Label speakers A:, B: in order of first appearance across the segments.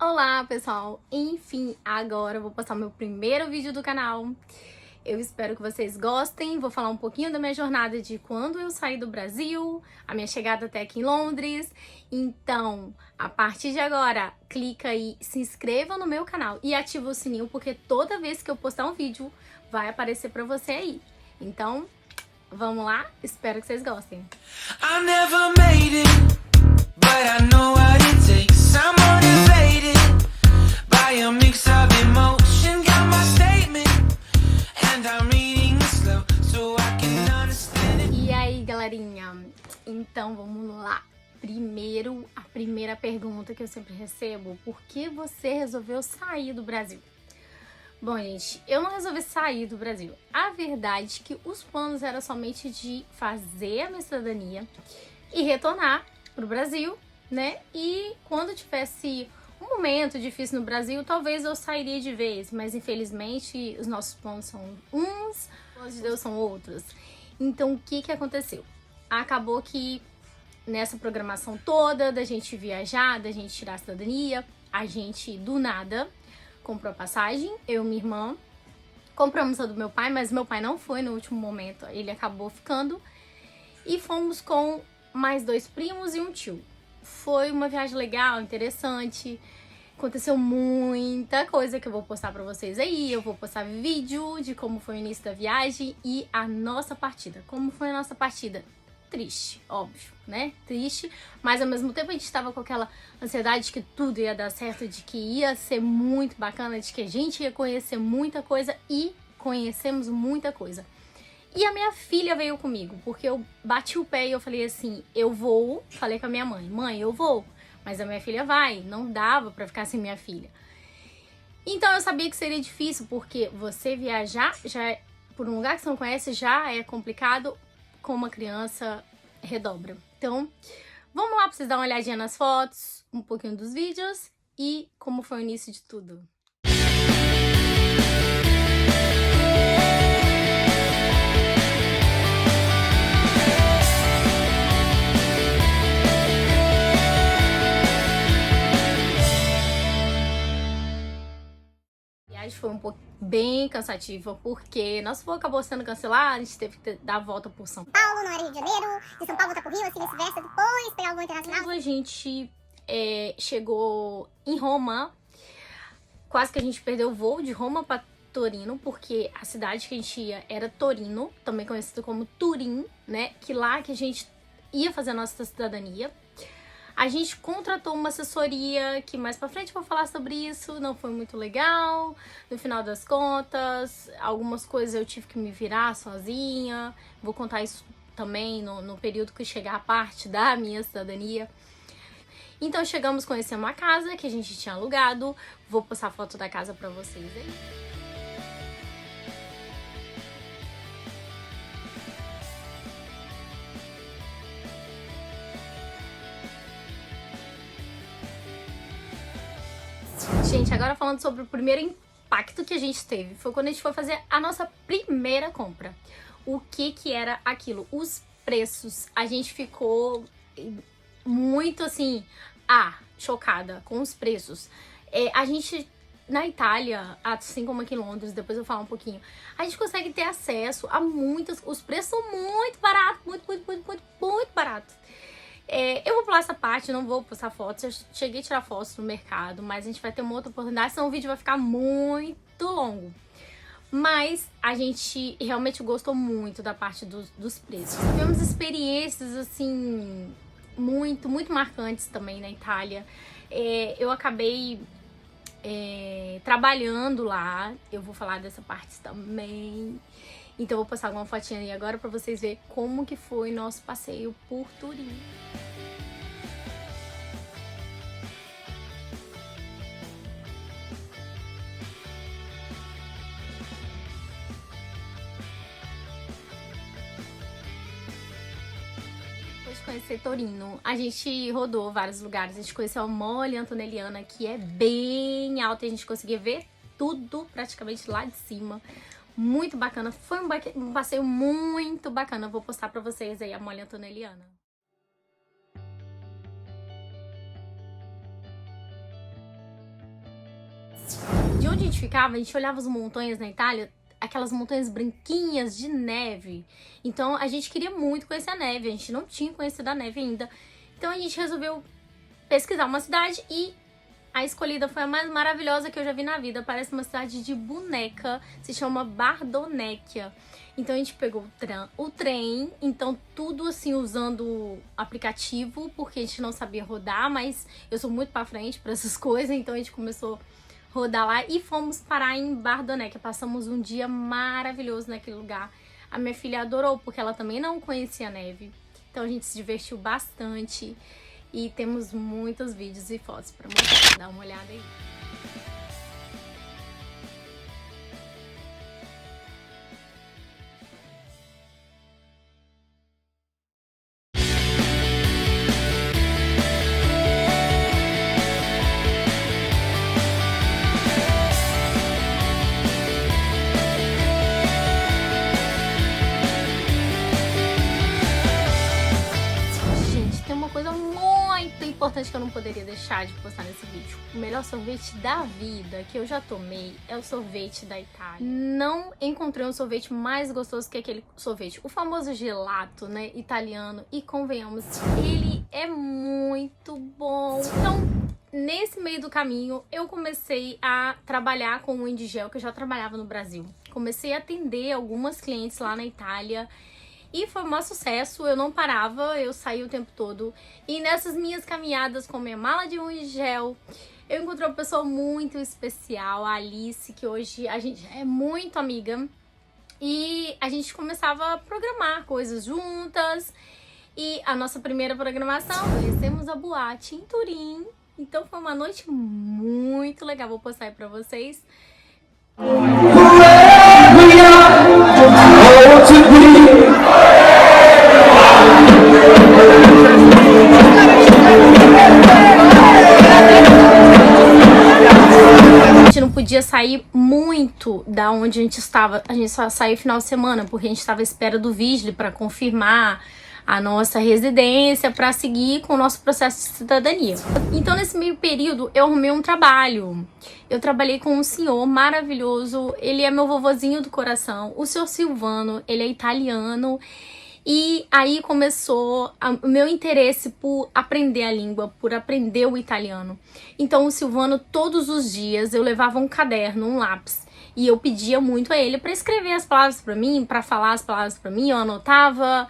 A: Olá, pessoal! Enfim, agora eu vou postar meu primeiro vídeo do canal. Eu espero que vocês gostem. Vou falar um pouquinho da minha jornada de quando eu saí do Brasil, a minha chegada até aqui em Londres. Então, a partir de agora, clica aí, se inscreva no meu canal e ativa o sininho, porque toda vez que eu postar um vídeo, vai aparecer pra você aí. Então, vamos lá? Espero que vocês gostem.
B: I never made it, but I know what it takes. I'm motivated by a mix of emotion. Got my statement, and I'm reading it slow so I can understand it.
A: E aí, galerinha? Então, vamos lá. Primeiro, a primeira pergunta que eu sempre recebo: por que você resolveu sair do Brasil? Bom, gente, eu não resolvi sair do Brasil. A verdade é que os planos eram somente de fazer a minha cidadania e retornar pro Brasil, né? E quando tivesse um momento difícil no Brasil, talvez eu sairia de vez, mas infelizmente os nossos planos são uns, os planos de Deus são outros. Então, o que aconteceu? Acabou que nessa programação toda da gente viajar, da gente tirar a cidadania, a gente do nada comprou a passagem, eu e minha irmã. Compramos a do meu pai, mas meu pai não foi no último momento, ele acabou ficando. E fomos com mais 2 primos e um tio. Foi uma viagem legal, interessante. Aconteceu muita coisa que eu vou postar pra vocês aí. Eu vou postar vídeo de como foi o início da viagem e a nossa partida. Como foi a nossa partida? Triste, óbvio, né? Triste, mas ao mesmo tempo a gente estava com aquela ansiedade de que tudo ia dar certo, de que ia ser muito bacana, de que a gente ia conhecer muita coisa e conhecemos muita coisa. E a minha filha veio comigo, porque eu bati o pé e eu falei assim, eu vou, falei com a minha mãe, mãe, eu vou, mas a minha filha vai, não dava pra ficar sem minha filha. Então eu sabia que seria difícil, porque você viajar já por um lugar que você não conhece já é complicado, com uma criança redobra. Então, vamos lá pra vocês darem uma olhadinha nas fotos, um pouquinho dos vídeos e como foi o início de tudo. A viagem foi um pouco bem cansativa, porque nosso voo acabou sendo cancelado, a gente teve que dar a volta por São
C: Paulo, não era Rio de Janeiro, de São Paulo voltar pro Rio, assim vice-versa, depois pegar o voo internacional.
A: A gente chegou em Roma, quase que a gente perdeu o voo de Roma para Torino, porque a cidade que a gente ia era Torino, também conhecido como Turim, né? Que lá que a gente ia fazer a nossa cidadania. A gente contratou uma assessoria que mais pra frente eu vou falar sobre isso, não foi muito legal, no final das contas, algumas coisas eu tive que me virar sozinha, vou contar isso também no período que chegar a parte da minha cidadania. Então chegamos, conhecemos uma casa que a gente tinha alugado, vou postar foto da casa pra vocês aí. Gente, agora falando sobre o primeiro impacto que a gente teve, foi quando a gente foi fazer a nossa primeira compra. O que era aquilo? Os preços. A gente ficou muito assim, chocada com os preços. A gente, na Itália, assim como aqui em Londres, depois eu vou falar um pouquinho, a gente consegue ter acesso a os preços são muito baratos, muito baratos. Eu vou pular essa parte, não vou postar fotos, eu cheguei a tirar fotos no mercado, mas a gente vai ter uma outra oportunidade, senão o vídeo vai ficar muito longo. Mas a gente realmente gostou muito da parte dos preços. Tivemos experiências, assim, muito marcantes também na Itália. Eu acabei trabalhando lá, eu vou falar dessa parte também. Então eu vou postar alguma fotinha aí agora pra vocês verem como que foi nosso passeio por Turim. Depois de conhecer Torino, a gente rodou vários lugares. A gente conheceu a Mole Antonelliana, que é bem alta e a gente conseguia ver tudo praticamente lá de cima. Muito bacana, foi um passeio muito bacana. Eu vou postar pra vocês aí a Mole Antonelliana. De onde a gente ficava, a gente olhava as montanhas na Itália, aquelas montanhas branquinhas de neve. Então a gente queria muito conhecer a neve, a gente não tinha conhecido a neve ainda. Então a gente resolveu pesquisar uma cidade e a escolhida foi a mais maravilhosa que eu já vi na vida. Parece uma cidade de boneca, se chama Bardonecchia. Então a gente pegou o trem, então tudo assim usando o aplicativo, porque a gente não sabia rodar, mas eu sou muito pra frente pra essas coisas, então a gente começou a rodar lá e fomos parar em Bardonecchia. Passamos um dia maravilhoso naquele lugar. A minha filha adorou, porque ela também não conhecia a neve. Então a gente se divertiu bastante e temos muitos vídeos e fotos pra mostrar. Dá uma olhada aí. Importante que eu não poderia deixar de postar nesse vídeo. O melhor sorvete da vida que eu já tomei é o sorvete da Itália. Não encontrei um sorvete mais gostoso que aquele sorvete, o famoso gelato, né, italiano, e convenhamos, ele é muito bom. Então, nesse meio do caminho, eu comecei a trabalhar com o Indigel, que eu já trabalhava no Brasil. Comecei a atender algumas clientes lá na Itália. E foi um maior sucesso, eu não parava, eu saía o tempo todo. E nessas minhas caminhadas com minha mala de unha e gel, eu encontrei uma pessoa muito especial, a Alice, que hoje a gente é muito amiga. E a gente começava a programar coisas juntas. E a nossa primeira programação, conhecemos a boate em Turim. Então foi uma noite muito legal, vou postar aí pra vocês. A gente não podia sair muito da onde a gente estava, a gente só saiu final de semana, porque a gente estava à espera do Vigile para confirmar a nossa residência, para seguir com o nosso processo de cidadania. Então, nesse meio período, eu arrumei um trabalho. Eu trabalhei com um senhor maravilhoso, ele é meu vovozinho do coração, o senhor Silvano, ele é italiano. E aí começou o meu interesse por aprender a língua, por aprender o italiano. Então o Silvano, todos os dias, eu levava um caderno, um lápis, e eu pedia muito a ele para escrever as palavras para mim, para falar as palavras para mim, eu anotava,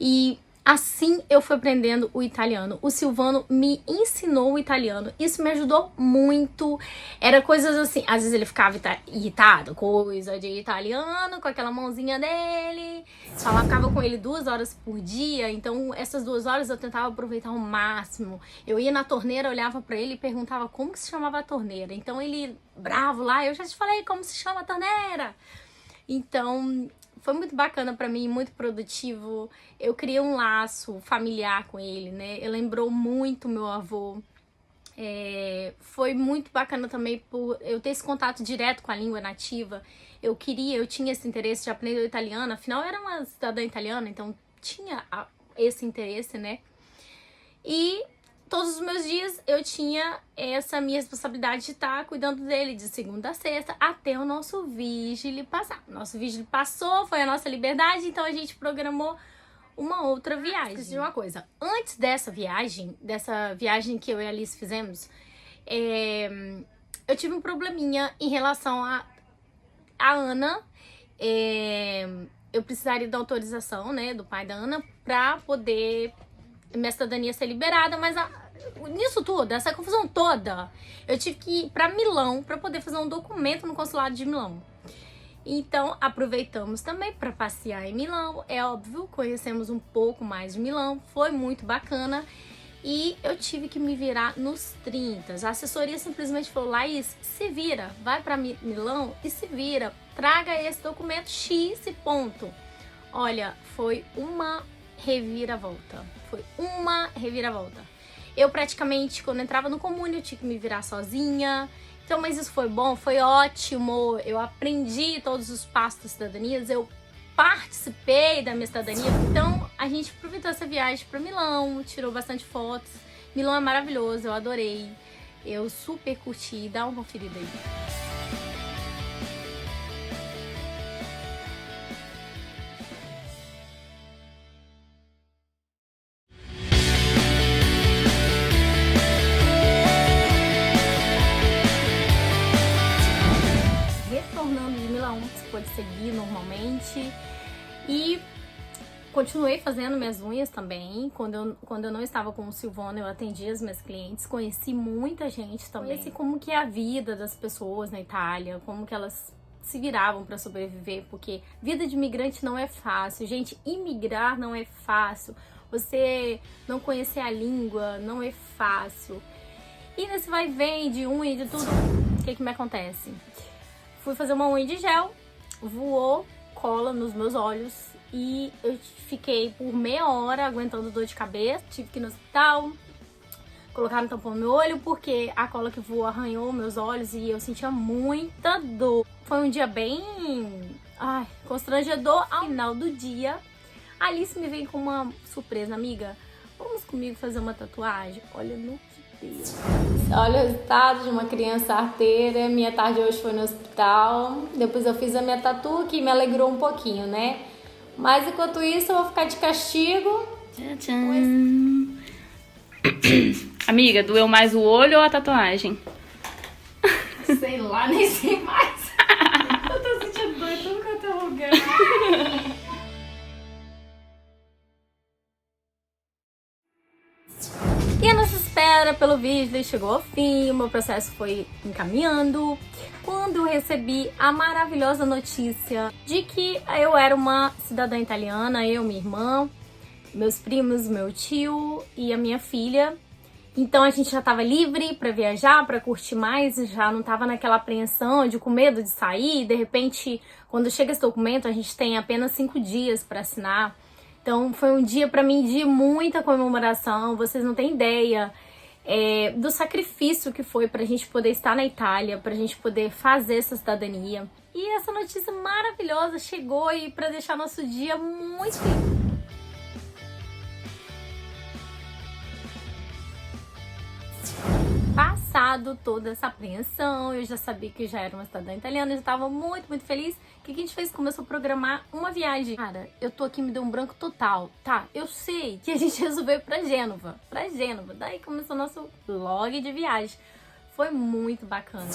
A: e assim eu fui aprendendo o italiano. O Silvano me ensinou o italiano, isso me ajudou muito. Era coisas assim, às vezes ele ficava irritado, coisa de italiano, com aquela mãozinha dele. Ficava com ele 2 horas por dia, então essas 2 horas eu tentava aproveitar ao máximo. Eu ia na torneira, olhava pra ele e perguntava como que se chamava a torneira. Então ele, bravo lá, eu já te falei como se chama a torneira. Então foi muito bacana pra mim, muito produtivo. Eu criei um laço familiar com ele, né? Ele lembrou muito meu avô. Foi muito bacana também por eu ter esse contato direto com a língua nativa. Eu tinha esse interesse de aprender o italiano. Afinal, eu era uma cidadã italiana, então tinha esse interesse, né? E todos os meus dias eu tinha essa minha responsabilidade de estar cuidando dele de segunda a sexta até o nosso Vigile passar. O nosso Vigile passou, foi a nossa liberdade, então a gente programou uma outra viagem. Esqueci de uma coisa, antes dessa viagem que eu e a Alice fizemos, eu tive um probleminha em relação a Ana. Eu precisaria da autorização, né, do pai da Ana pra poder minha cidadania ser liberada, mas nisso tudo, essa confusão toda, eu tive que ir pra Milão pra poder fazer um documento no consulado de Milão. Então, aproveitamos também para passear em Milão, é óbvio, conhecemos um pouco mais de Milão, foi muito bacana. E eu tive que me virar nos 30. A assessoria simplesmente falou, Laís, se vira, vai para Milão e se vira, traga esse documento X e ponto. Olha, foi uma reviravolta, Eu praticamente, quando entrava no comune, eu tinha que me virar sozinha. Então, mas isso foi bom, foi ótimo. Eu aprendi todos os passos da cidadania, eu participei da minha cidadania. Então, a gente aproveitou essa viagem para Milão, tirou bastante fotos. Milão é maravilhoso, eu adorei. Eu super curti, dá uma conferida aí. normalmente. E continuei fazendo minhas unhas também. Quando eu não estava com o Silvano, eu atendia as minhas clientes. Conheci muita gente também. Conheci como que é a vida das pessoas na Itália, como que elas se viravam para sobreviver, porque vida de imigrante não é fácil. Gente, imigrar não é fácil. Você não conhecer a língua não é fácil. E nesse vai e vem de unha e de tudo, o que me acontece? Fui fazer uma unha de gel, voou cola nos meus olhos e eu fiquei por meia hora aguentando dor de cabeça. Tive que ir no hospital, colocaram um tampão no meu olho porque a cola que voou arranhou meus olhos e eu sentia muita dor. Foi um dia bem constrangedor. Ao final do dia, a Alice me veio com uma surpresa, amiga. Vamos comigo fazer uma tatuagem? Olha, no que Deus. Olha o resultado de uma criança arteira. Minha tarde hoje foi no hospital. Depois eu fiz a minha tatu, que me alegrou um pouquinho, né? Mas enquanto isso, eu vou ficar de castigo.
D: Tchan. Amiga, doeu mais o olho ou a tatuagem?
A: Sei lá, nem sei mais. Eu tô sentindo dor em tudo quanto é lugar. E a nossa espera pelo vídeo chegou ao fim, o meu processo foi encaminhando, quando eu recebi a maravilhosa notícia de que eu era uma cidadã italiana, eu, minha irmã, meus primos, meu tio e a minha filha. Então a gente já estava livre para viajar, para curtir mais, já não estava naquela apreensão com medo de sair. De repente, quando chega esse documento, a gente tem apenas 5 dias para assinar. Então foi um dia para mim de muita comemoração. Vocês não têm ideia do sacrifício que foi pra gente poder estar na Itália, pra gente poder fazer essa cidadania. E essa notícia maravilhosa chegou e para deixar nosso dia muito feliz. Passado toda essa apreensão, eu já sabia que já era uma cidadã italiana, eu já estava muito, muito feliz. O que a gente fez? Começou a programar uma viagem. Cara, eu tô aqui, me deu um branco total. Tá, eu sei que a gente resolveu ir pra Gênova. Daí começou o nosso vlog de viagem. Foi muito bacana.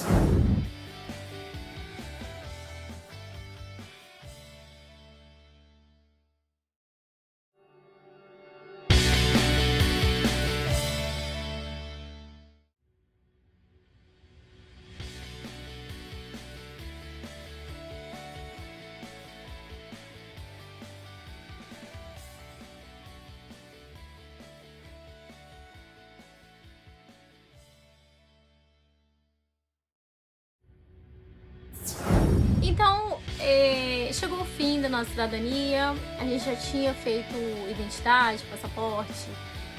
A: Então, chegou o fim da nossa cidadania, a gente já tinha feito identidade, passaporte,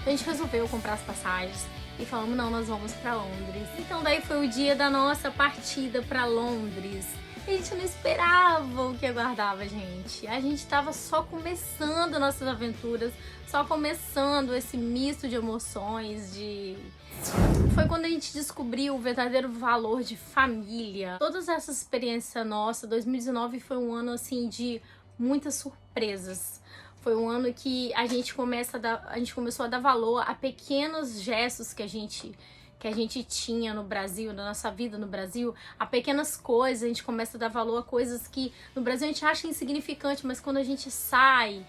A: então a gente resolveu comprar as passagens e falamos, não, nós vamos pra Londres. Então daí foi o dia da nossa partida pra Londres. A gente não esperava o que aguardava a gente. A gente tava só começando nossas aventuras, só começando esse misto de emoções, Foi quando a gente descobriu o verdadeiro valor de família. Todas essas experiências nossas, 2019 foi um ano assim de muitas surpresas. Foi um ano que a gente começou a dar valor a pequenos gestos que a gente tinha no Brasil, na nossa vida no Brasil, a pequenas coisas. A gente começa a dar valor a coisas que no Brasil a gente acha insignificante, mas quando a gente sai,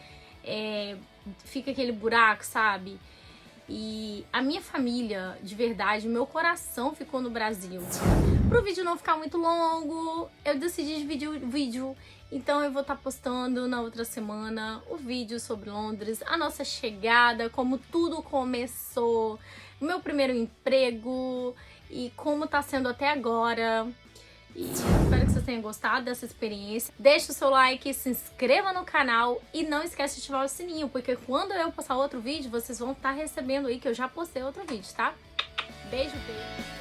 A: fica aquele buraco, sabe? E a minha família, de verdade, meu coração ficou no Brasil. Pro vídeo não ficar muito longo, eu decidi dividir o vídeo. Então eu vou estar postando na outra semana o vídeo sobre Londres, a nossa chegada, como tudo começou, o meu primeiro emprego e como tá sendo até agora. E espero que vocês tenham gostado dessa experiência. Deixe o seu like, se inscreva no canal e não esquece de ativar o sininho, porque quando eu postar outro vídeo, vocês vão estar recebendo aí que eu já postei outro vídeo, tá? Beijo, beijo!